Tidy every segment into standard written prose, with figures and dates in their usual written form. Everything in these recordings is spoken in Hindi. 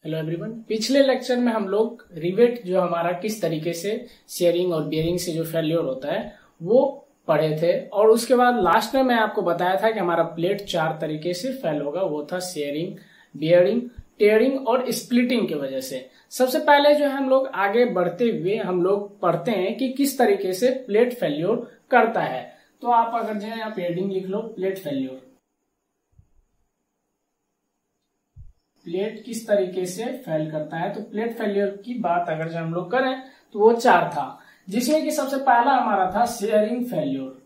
Hello everyone. पिछले लेक्चर में हम लोग रिवेट जो हमारा किस तरीके से शेयरिंग और बियरिंग से जो फेल्योर होता है वो पढ़े थे, और उसके बाद लास्ट में मैं आपको बताया था कि हमारा प्लेट 4 तरीके से फेल होगा। वो था शेयरिंग, बियरिंग, टेयरिंग और स्प्लिटिंग की वजह से। सबसे पहले जो है हम लोग आगे बढ़ते हुए हम लोग पढ़ते हैं कि किस तरीके से प्लेट फेल्योर करता है। तो आप अगर जो है यहाँ पे हेडिंग लिख लो, प्लेट फेल्योर। प्लेट किस तरीके से फेल करता है, तो प्लेट फेलियर की बात अगर जो हम लोग करें तो वो 4 था, जिसमें कि सबसे पहला हमारा था sharing failure.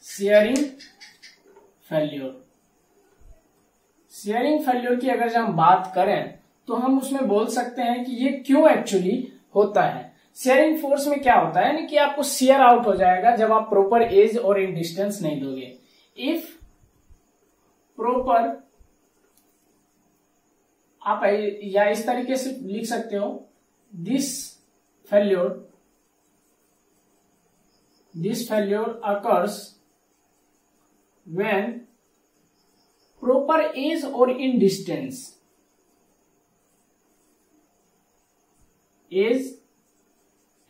Sharing failure, sharing failure की अगर जो हम बात करें तो हम उसमें बोल सकते हैं कि ये क्यों एक्चुअली होता है। शेयरिंग फोर्स में क्या होता है, यानी कि आपको शेयर आउट हो जाएगा जब आप प्रॉपर एज और इन डिस्टेंस नहीं दोगे। इफ प्रॉपर, आप या इस तरीके से लिख सकते हो, this failure occurs when proper edge और end distance, edge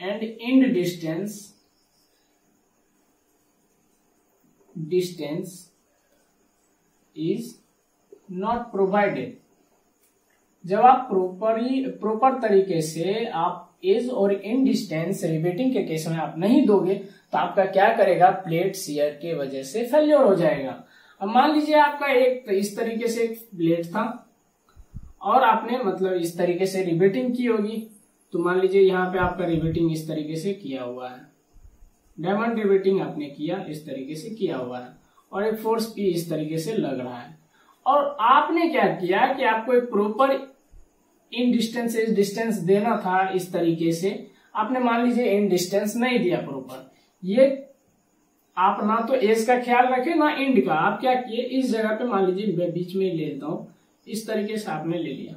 and end distance is not provided. जब आप प्रॉपर तरीके से आप एज और इन डिस्टेंस रिवेटिंग के केस में आप नहीं दोगे तो आपका क्या करेगा, प्लेट शियर के वजह से फेल्योर हो जाएगा। अब मान लीजिए आपका एक इस तरीके से एक प्लेट था और आपने मतलब इस तरीके से रिवेटिंग की होगी, तो मान लीजिए यहाँ पे आपका रिवेटिंग इस तरीके से किया हुआ है, डायमंड रिवेटिंग आपने किया इस तरीके से किया हुआ है, और एक फोर्स पी इस तरीके से लग रहा है, और आपने क्या किया कि आपको एक proper end distance edge distance देना था। इस तरीके से आपने मान लीजिए इन डिस्टेंस नहीं दिया प्रॉपर, ये आप ना तो एज का ख्याल रखे ना इंड का। आप क्या किए, इस जगह पे मान लीजिए मैं बीच में ले लेता हूं, इस तरीके से आपने ले लिया,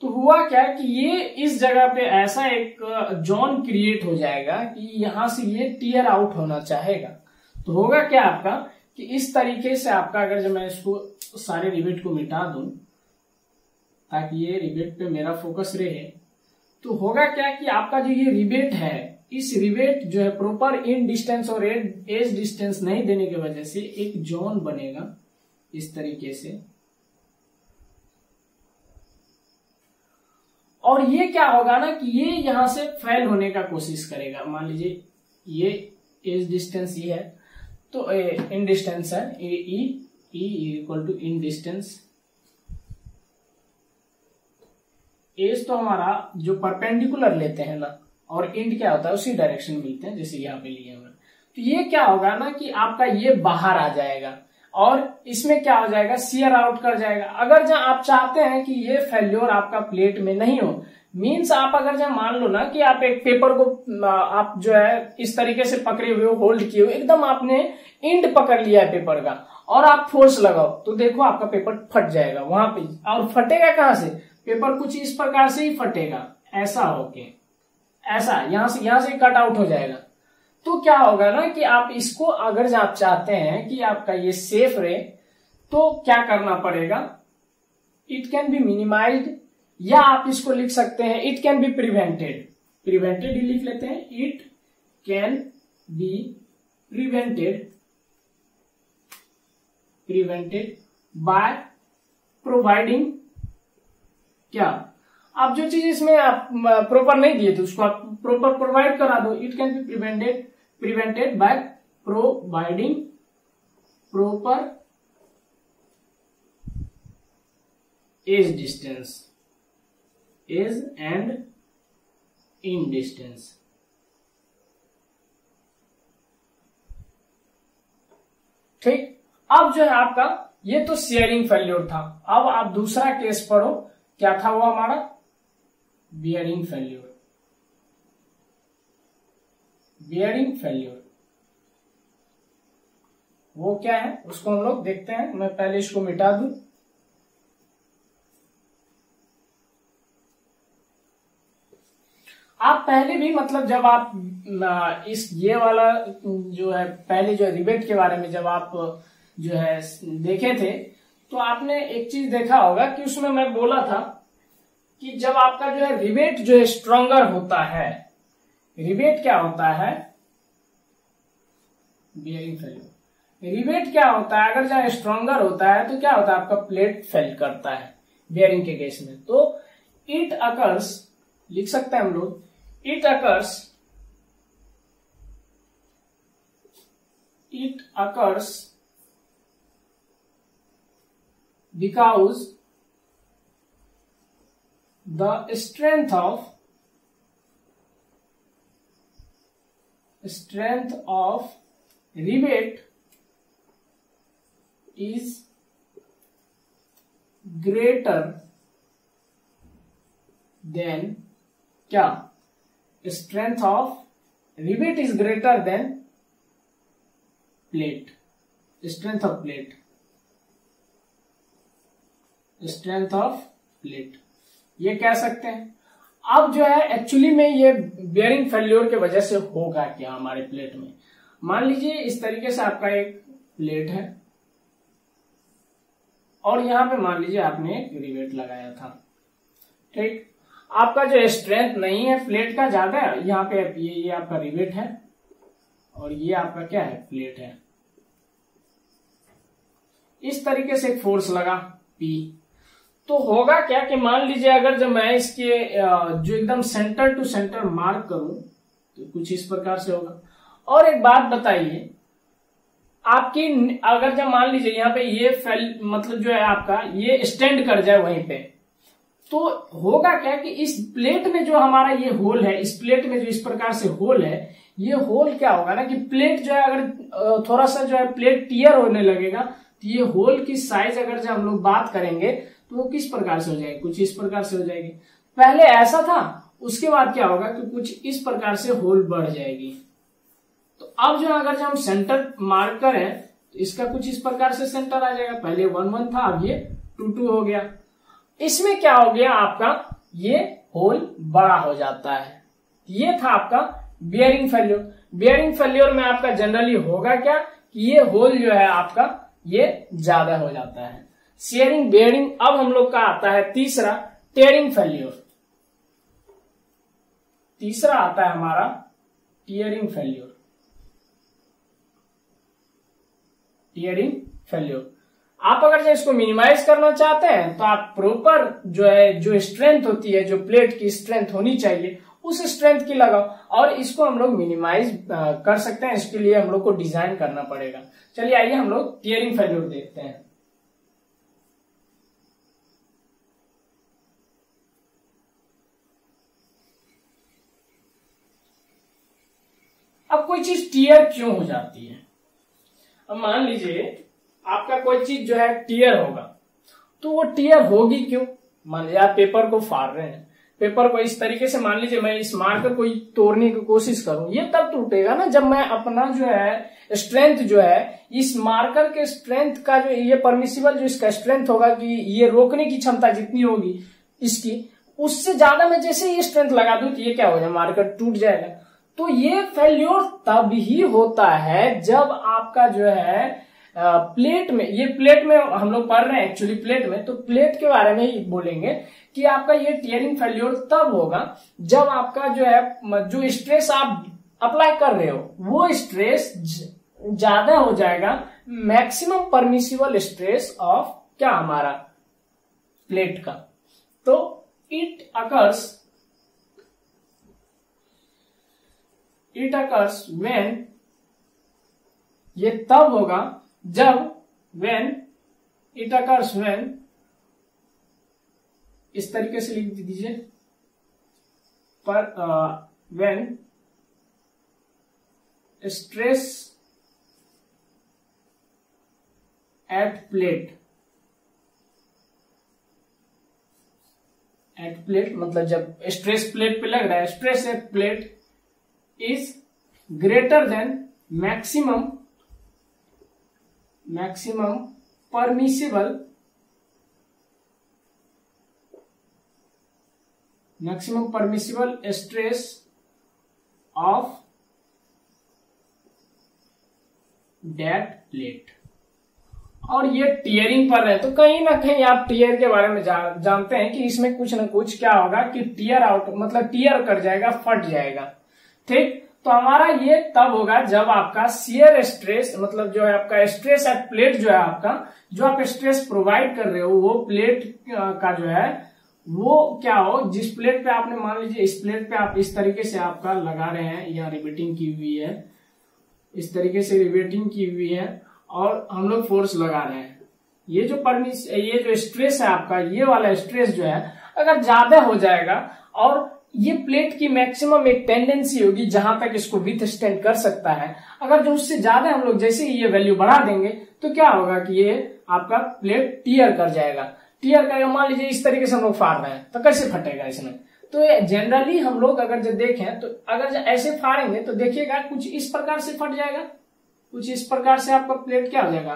तो हुआ क्या कि ये इस जगह पे ऐसा एक जोन क्रिएट हो जाएगा कि यहां से ये टीयर आउट होना चाहेगा। तो होगा क्या आपका कि इस तरीके से आपका, अगर जब मैं इसको सारे रिवेट को मिटा दूं ताकि ये रिवेट पे मेरा फोकस रहे, तो होगा क्या कि आपका जो ये रिवेट है, इस रिवेट जो है प्रॉपर इन डिस्टेंस और एज डिस्टेंस नहीं देने की वजह से एक जोन बनेगा इस तरीके से, और ये क्या होगा ना कि ये यहां से फेल होने का कोशिश करेगा। मान लीजिए ये एज डिस्टेंस ये है, तो इन डिस्टेंस है E equal to end distance. Edge तो हमारा जो परपेंडिकुलर लेते हैं ना, और इंड क्या होता है उसी डायरेक्शन मिलते हैं, जैसे यहाँ पे लिए हमने। तो ये क्या होगा ना कि आपका ये बाहर आ जाएगा और इसमें क्या हो जाएगा, शेयर आउट कर जाएगा। अगर जहां आप चाहते हैं कि ये फेल्योर आपका प्लेट में नहीं हो, मीन्स आप अगर जहां मान लो ना कि आप एक पेपर को आप जो है इस तरीके से पकड़े हुए हो, होल्ड किए हुए, एकदम आपने इंड पकड़ लिया है पेपर का, और आप फोर्स लगाओ तो देखो आपका पेपर फट जाएगा वहां पे। और फटेगा कहां से, पेपर कुछ इस प्रकार से ही फटेगा, ऐसा होके, ऐसा यहां से कट आउट हो जाएगा। तो क्या होगा ना कि आप इसको अगर आप चाहते हैं कि आपका ये सेफ रहे, तो क्या करना पड़ेगा, इट कैन बी मिनिमाइज्ड, या आप इसको लिख सकते हैं it can be prevented. Prevented ही लिख लेते हैं, it can be prevented by providing, क्या आप जो चीज इसमें आप प्रॉपर नहीं दिए थे उसको आप प्रॉपर प्रोवाइड करा दो। It can be prevented by providing proper edge distance, edge and end distance. ठीक, अब जो है आपका ये तो शेयरिंग फेल्योर था। अब आप दूसरा केस पढ़ो, क्या था वो हमारा, बियरिंग फेल्योर। बियरिंग फेल्योर वो क्या है उसको हम लोग देखते हैं। मैं पहले इसको मिटा दूं, आप पहले भी मतलब जब आप इस ये वाला जो है पहले जो रिवेट के बारे में जब आप जो है देखे थे, तो आपने एक चीज देखा होगा कि उसमें मैं बोला था कि जब आपका जो है रिवेट जो है स्ट्रॉन्गर होता है, रिवेट क्या होता है, बियरिंग फेल्योर, रिवेट क्या होता है, अगर जो स्ट्रॉन्गर होता है तो क्या होता है, आपका प्लेट फेल करता है बियरिंग के केस में। तो इट अकर्स, लिख सकते हैं हम लोग, it occurs because the strength of rivet is greater than क्या, strength of rivet is greater than plate, strength of plate, strength of plate, ये कह सकते हैं। अब जो है एक्चुअली में ये बियरिंग फेल्योर के वजह से होगा क्या हमारे प्लेट में, मान लीजिए इस तरीके से आपका एक प्लेट है और यहां पे मान लीजिए आपने एक रिवेट लगाया था, ठीक, आपका जो स्ट्रेंथ नहीं है प्लेट का ज्यादा है, यहाँ पे ये आपका रिवेट है और ये आपका क्या है, प्लेट है। इस तरीके से एक फोर्स लगा P, तो होगा क्या कि मान लीजिए अगर जब मैं इसके जो एकदम सेंटर टू सेंटर मार्क करूं तो कुछ इस प्रकार से होगा। और एक बात बताइए, आपकी अगर जब मान लीजिए यहाँ पे ये फेल मतलब जो है आपका ये स्टैंड कर जाए वहीं पे, तो होगा क्या कि इस प्लेट में जो हमारा ये होल है, इस प्लेट में जो इस प्रकार से होल है, ये होल क्या होगा ना कि प्लेट जो है अगर थोड़ा सा जो है प्लेट टियर होने लगेगा तो ये होल की साइज अगर जब हम लोग बात करेंगे तो वो किस प्रकार से हो जाएगी, कुछ इस प्रकार से हो जाएगी। पहले ऐसा था, उसके बाद क्या होगा कि कुछ इस प्रकार से होल बढ़ जाएगी। तो अब जो अगर जब हम सेंटर मार्क करें तो इसका कुछ इस प्रकार से सेंटर आ जाएगा, पहले 1 1 था, अब ये 2 2 हो गया। इसमें क्या हो गया, आपका ये होल बड़ा हो जाता है। ये था आपका बियरिंग फेल्योर। बियरिंग फेल्योर में आपका जनरली होगा क्या कि ये होल जो है आपका ये ज्यादा हो जाता है। Sharing bearing. अब हम लोग का आता है तीसरा, टेयरिंग फेल्योर। तीसरा आता है हमारा टियरिंग फेल्योर। टियरिंग फेल्योर, आप अगर जो इसको मिनिमाइज करना चाहते हैं तो आप प्रॉपर जो है जो स्ट्रेंथ होती है, जो प्लेट की स्ट्रेंथ होनी चाहिए उस स्ट्रेंथ की लगाओ, और इसको हम लोग मिनिमाइज कर सकते हैं। इसके लिए हम लोग को डिजाइन करना पड़ेगा। चलिए आइए हम लोग टियरिंग फेल्योर देखते हैं। अब कोई चीज टियर क्यों हो जाती है, अब मान लीजिए आपका कोई चीज जो है टियर होगा, तो वो टियर होगी क्यों। मान लीजिए आप पेपर को फाड़ रहे हैं, पेपर को इस तरीके से, मान लीजिए मैं इस मार्कर को तोड़ने की कोशिश करूं, ये तब टूटेगा ना जब मैं अपना जो है स्ट्रेंथ जो है इस मार्कर के स्ट्रेंथ का जो ये परमिसिबल जो इसका स्ट्रेंथ होगा कि ये रोकने की क्षमता जितनी होगी इसकी, उससे ज्यादा मैं जैसे ये स्ट्रेंथ लगा दूं तो ये क्या हो जाएगा, मार्कर टूट जाएगा। तो ये फेल्योर तब ही होता है जब आपका जो है प्लेट में, ये प्लेट में हम लोग पढ़ रहे हैं एक्चुअली प्लेट में, तो प्लेट के बारे में ही बोलेंगे कि आपका ये टियरिंग फेल्योर तब होगा जब आपका जो है जो स्ट्रेस आप अप्लाई कर रहे हो वो स्ट्रेस ज्यादा हो जाएगा, मैक्सिमम परमिसिबल स्ट्रेस ऑफ क्या हमारा प्लेट का। तो इट अकर्स व्हेन, ये तब होगा जब व्हेन, इट अकर्स व्हेन, इस तरीके से लिख दीजिए, पर when stress at plate, at plate मतलब जब स्ट्रेस प्लेट पे लग रहा है, stress at plate is greater than maximum permissible stress of that plate. और ये टीयरिंग पर है, तो कहीं ना कहीं आप टीयर के बारे में जानते हैं कि इसमें कुछ ना कुछ क्या होगा कि टीयर आउट मतलब टीयर कर जाएगा, फट जाएगा। ठीक, तो हमारा ये तब होगा जब आपका शियर स्ट्रेस मतलब जो है आपका स्ट्रेस एट प्लेट जो है आपका जो आप स्ट्रेस प्रोवाइड कर रहे हो वो प्लेट का जो है वो क्या हो, जिस प्लेट पे आपने मान लीजिए इस प्लेट पे आप इस तरीके से आपका लगा रहे हैं, यहाँ रिवेटिंग की हुई है, इस तरीके से रिवेटिंग की हुई है और हम लोग फोर्स लगा रहे हैं। ये जो स्ट्रेस है आपका, ये वाला स्ट्रेस जो है अगर ज्यादा हो जाएगा और ये प्लेट की मैक्सिमम एक टेंडेंसी होगी जहां तक इसको विथस्टैंड कर सकता है, अगर जो उससे ज्यादा हम लोग जैसे ही ये वैल्यू बढ़ा देंगे तो क्या होगा कि ये आपका प्लेट टीयर कर जाएगा। टीयर करेगा, मान लीजिए इस तरीके से हम लोग फाड़ रहे हैं तो कैसे फटेगा इसमें, तो जनरली हम लोग अगर जो देखें तो अगर ऐसे फाड़ेंगे तो देखिएगा कुछ इस प्रकार से फट जाएगा, कुछ इस प्रकार से आपका प्लेट क्या हो जाएगा,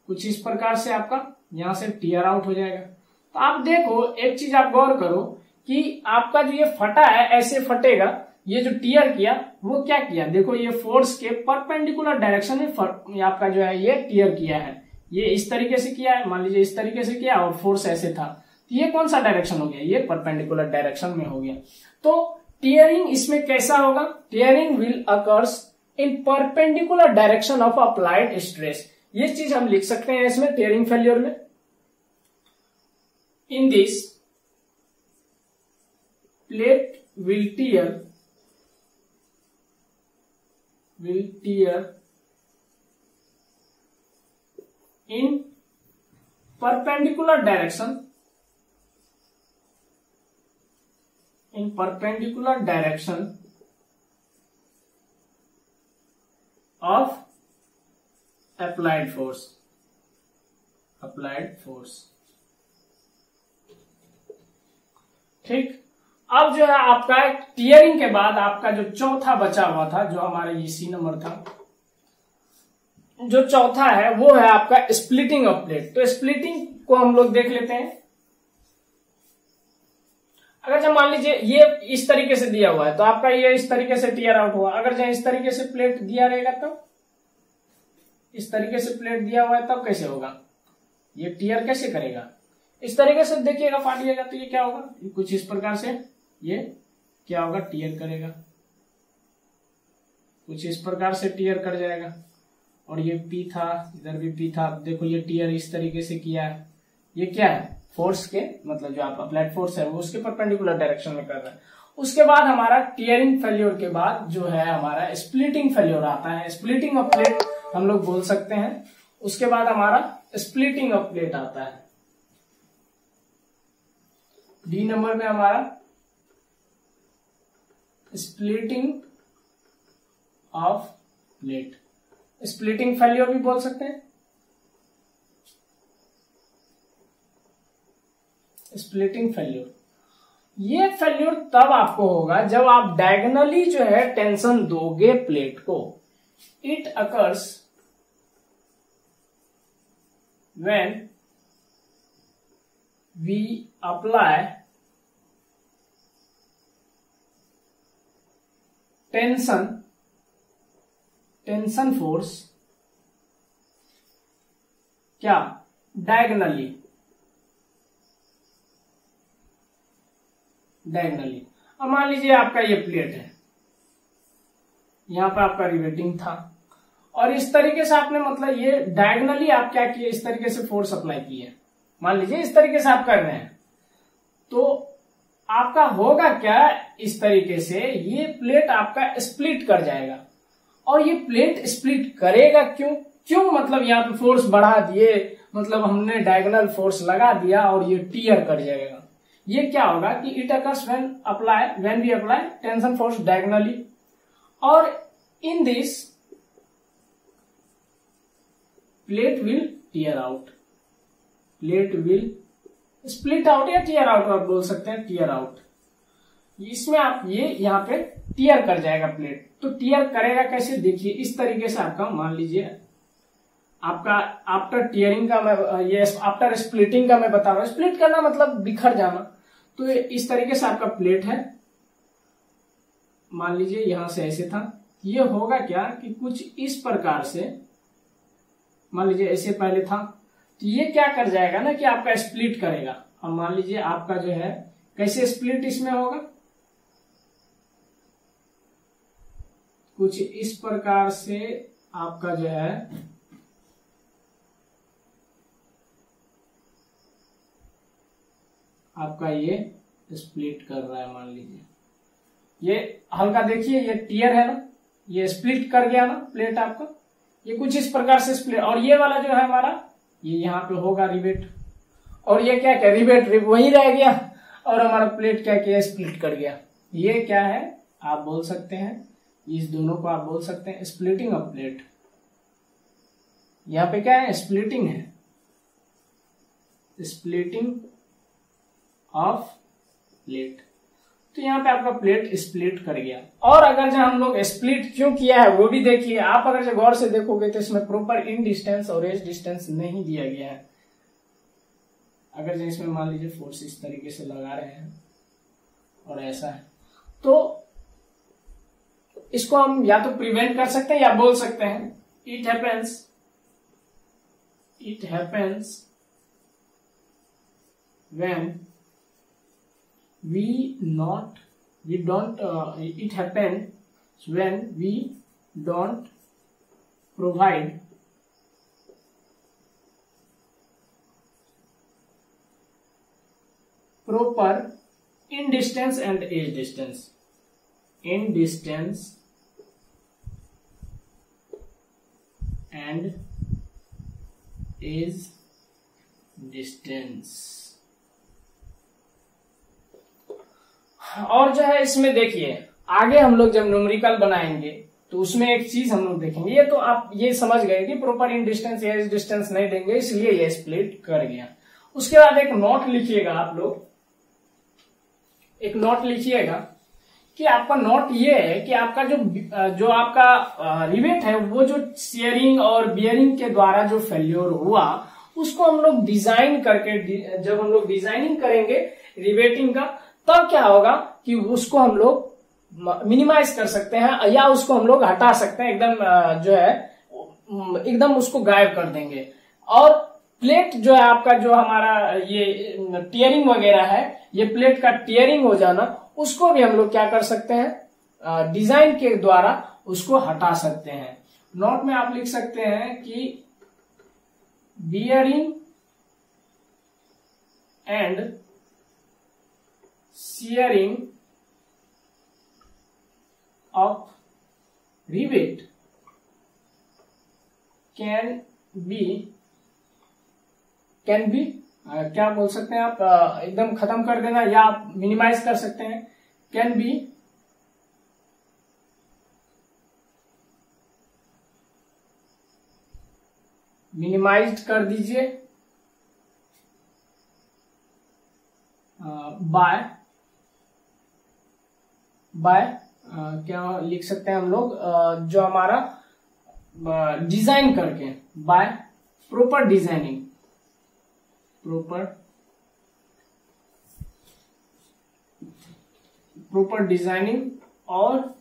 कुछ इस प्रकार से आपका यहां से टीयर आउट हो जाएगा। तो आप देखो एक चीज आप गौर करो कि आपका जो ये फटा है ऐसे फटेगा, ये जो टीयर किया वो क्या किया, देखो ये फोर्स के परपेंडिकुलर डायरेक्शन में आपका जो है ये टीयर किया है, ये इस तरीके से किया है, मान लीजिए इस तरीके से किया और फोर्स ऐसे था, तो ये कौन सा डायरेक्शन हो गया, ये परपेंडिकुलर डायरेक्शन में हो गया। तो टीयरिंग इसमें कैसा होगा, tearing will occurs in perpendicular direction of applied stress, ये चीज हम लिख सकते हैं इसमें टीयरिंग फेल्योर में। In this plate will tear in perpendicular direction of applied force। ठीक, अब जो है आपका टीयरिंग के बाद आपका जो चौथा बचा हुआ था, जो हमारा ये सी नंबर था, जो चौथा है वो है आपका स्प्लिटिंग ऑफ प्लेट। तो स्प्लिटिंग को हम लोग देख लेते हैं। अगर जब मान लीजिए ये इस तरीके से दिया हुआ है तो आपका ये इस तरीके से टीयर आउट हुआ, अगर जब इस तरीके से प्लेट दिया रहेगा तब इस तरीके से प्लेट दिया हुआ है तब कैसे होगा, ये टीयर कैसे करेगा, इस तरीके से देखिएगा फाड़िएगा तो ये क्या होगा, कुछ इस प्रकार से ये क्या होगा, टीयर करेगा, कुछ इस प्रकार से टीयर कर जाएगा। और ये पी था, इधर भी पी था, देखो ये टीयर इस तरीके से किया है, ये क्या है, फोर्स के मतलब जो आप अप्लाइड फोर्स है वो उसके परपेंडिकुलर डायरेक्शन में कर रहा है। उसके बाद हमारा टीयरिंग फेल्योर के बाद जो है हमारा स्प्लिटिंग फेल्योर आता है, स्प्लिटिंग ऑफ प्लेट हम लोग बोल सकते हैं। उसके बाद हमारा स्प्लिटिंग ऑफ प्लेट आता है, डी नंबर में हमारा splitting of plate, splitting failure भी बोल सकते हैं। स्प्लिटिंग फेल्योर, ये फेल्योर तब आपको होगा जब आप डायगोनली जो है टेंशन दोगे प्लेट को। It occurs when we apply tension force क्या, डायगोनली। अब मान लीजिए आपका ये प्लेट है, यहां पर आपका रिवेटिंग था और इस तरीके से आपने मतलब ये डायगोनली आप क्या किए, इस तरीके से फोर्स अप्लाई किए, मान लीजिए इस तरीके से आप कर रहे हैं, तो आपका होगा क्या, इस तरीके से ये प्लेट आपका स्प्लिट कर जाएगा। और ये प्लेट स्प्लिट करेगा क्यों मतलब यहाँ पे फोर्स बढ़ा दिए, मतलब हमने डायगोनल फोर्स लगा दिया और ये टीयर कर जाएगा। ये क्या होगा कि it occurs when we apply tension force diagonally, और in this plate will tear out, plate will split out या टीयर आउट आप बोल सकते हैं, टीयर आउट। इसमें आप ये यहाँ पे टीयर कर जाएगा प्लेट। तो टीयर करेगा कैसे, देखिए इस तरीके से आपका मान लीजिए आपका आफ्टर टीयरिंग का मैं ये आफ्टर स्प्लिटिंग का मैं बता रहा हूं, स्प्लिट करना मतलब बिखर जाना। तो इस तरीके से आपका प्लेट है, मान लीजिए यहां से ऐसे था, ये होगा क्या कि कुछ इस प्रकार से मान लीजिए ऐसे पहले था, तो ये क्या कर जाएगा ना कि आपका स्प्लिट करेगा। अब मान लीजिए आपका जो है कैसे स्प्लिट इसमें होगा, कुछ इस प्रकार से आपका जो है आपका ये स्प्लिट कर रहा है। मान लीजिए ये हल्का देखिए, ये टियर है ना, ये स्प्लिट कर गया ना प्लेट आपका, ये कुछ इस प्रकार से स्प्लिट। और ये वाला जो है हमारा, ये यहाँ पे होगा रिवेट, और ये क्या क्या रिवेट वही रह गया, और हमारा प्लेट क्या किया, स्प्लिट कर गया। ये क्या है आप बोल सकते हैं, इस दोनों को आप बोल सकते हैं स्प्लिटिंग ऑफ प्लेट। यहाँ पे क्या है, स्प्लिटिंग है, स्प्लिटिंग ऑफ प्लेट। तो यहाँ पे आपका प्लेट स्प्लिट कर गया। और अगर जो हम लोग स्प्लिट क्यों किया है वो भी देखिए आप, अगर जो गौर से देखोगे तो इसमें प्रॉपर इन डिस्टेंस और एज डिस्टेंस नहीं दिया गया है। अगर जो इसमें मान लीजिए फोर्स इस तरीके से लगा रहे हैं और ऐसा है, तो इसको हम या तो प्रिवेंट कर सकते हैं या बोल सकते हैं it happens when it happens when we don't provide proper in distance and edge distance, in distance and edge distance। और जो है इसमें देखिए आगे हम लोग जब न्यूमेरिकल बनाएंगे तो उसमें एक चीज हम लोग देखेंगे। ये तो आप ये समझ गए कि प्रॉपर इन डिस्टेंस या एज डिस्टेंस नहीं देंगे, इसलिए ये स्प्लिट कर गया। उसके बाद एक नोट लिखिएगा आप लोग, एक नोट लिखिएगा कि आपका नोट ये है कि आपका जो आपका रिवेट है वो जो शेयरिंग और बियरिंग के द्वारा जो फेल्योर हुआ उसको हम लोग डिजाइन करके, जब हम लोग डिजाइनिंग करेंगे रिवेटिंग का, तब क्या होगा कि उसको हम लोग मिनिमाइज कर सकते हैं या उसको हम लोग हटा सकते हैं, एकदम जो है एकदम उसको गायब कर देंगे। और प्लेट जो है आपका, जो हमारा ये टियरिंग वगैरह है, ये प्लेट का टियरिंग हो जाना, उसको भी हम लोग क्या कर सकते हैं, डिजाइन के द्वारा उसको हटा सकते हैं। नोट में आप लिख सकते हैं कि bearing and shearing of rivet can be क्या बोल सकते हैं आप, एकदम खत्म कर देना या आप मिनिमाइज कर सकते हैं। कैन बी मिनिमाइज्ड कर दीजिए बाय क्या लिख सकते हैं हम लोग, जो हमारा डिजाइन करके, बाय प्रॉपर डिजाइनिंग और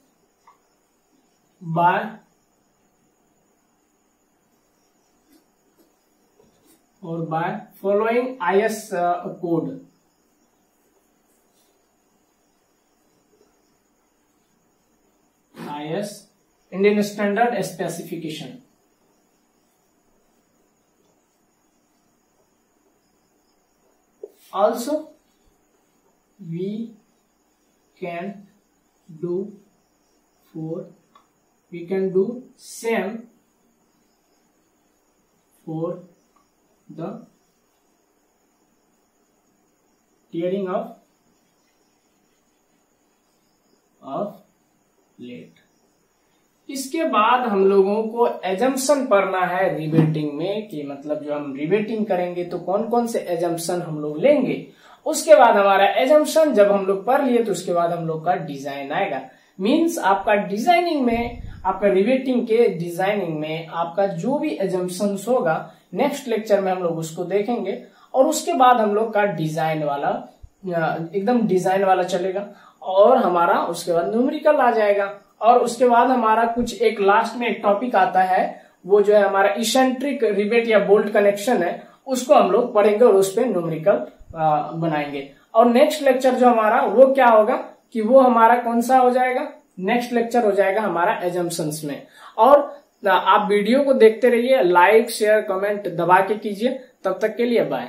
by following IS code. IS Indian Standard Specification। Also we can do same for the tearing of plate. इसके बाद हम लोगों को एजम्पशन पढ़ना है रिवेटिंग में, कि मतलब जो हम रिवेटिंग करेंगे तो कौन कौन से एजम्पशन हम लोग लेंगे। उसके बाद हमारा एजम्पशन जब हम लोग पढ़ लिए तो उसके बाद हम लोग का डिजाइन आएगा। मींस आपका डिजाइनिंग में, आपका रिवेटिंग के डिजाइनिंग में आपका जो भी एजम्पशन होगा नेक्स्ट लेक्चर में हम लोग उसको देखेंगे। और उसके बाद हम लोग का डिजाइन वाला, एकदम डिजाइन वाला चलेगा, और हमारा उसके बाद न्यूमेरिकल आ जाएगा। और उसके बाद हमारा कुछ एक लास्ट में एक टॉपिक आता है, वो जो है हमारा इसेंट्रिक रिवेट या बोल्ट कनेक्शन है उसको हम लोग पढ़ेंगे और उस पर न्यूमेरिकल बनाएंगे। और नेक्स्ट लेक्चर जो हमारा वो क्या होगा कि वो हमारा कौन सा हो जाएगा, नेक्स्ट लेक्चर हो जाएगा हमारा एजम्पशंस में। और आप वीडियो को देखते रहिए, लाइक शेयर कमेंट दबा के कीजिए। तब तक के लिए बाय।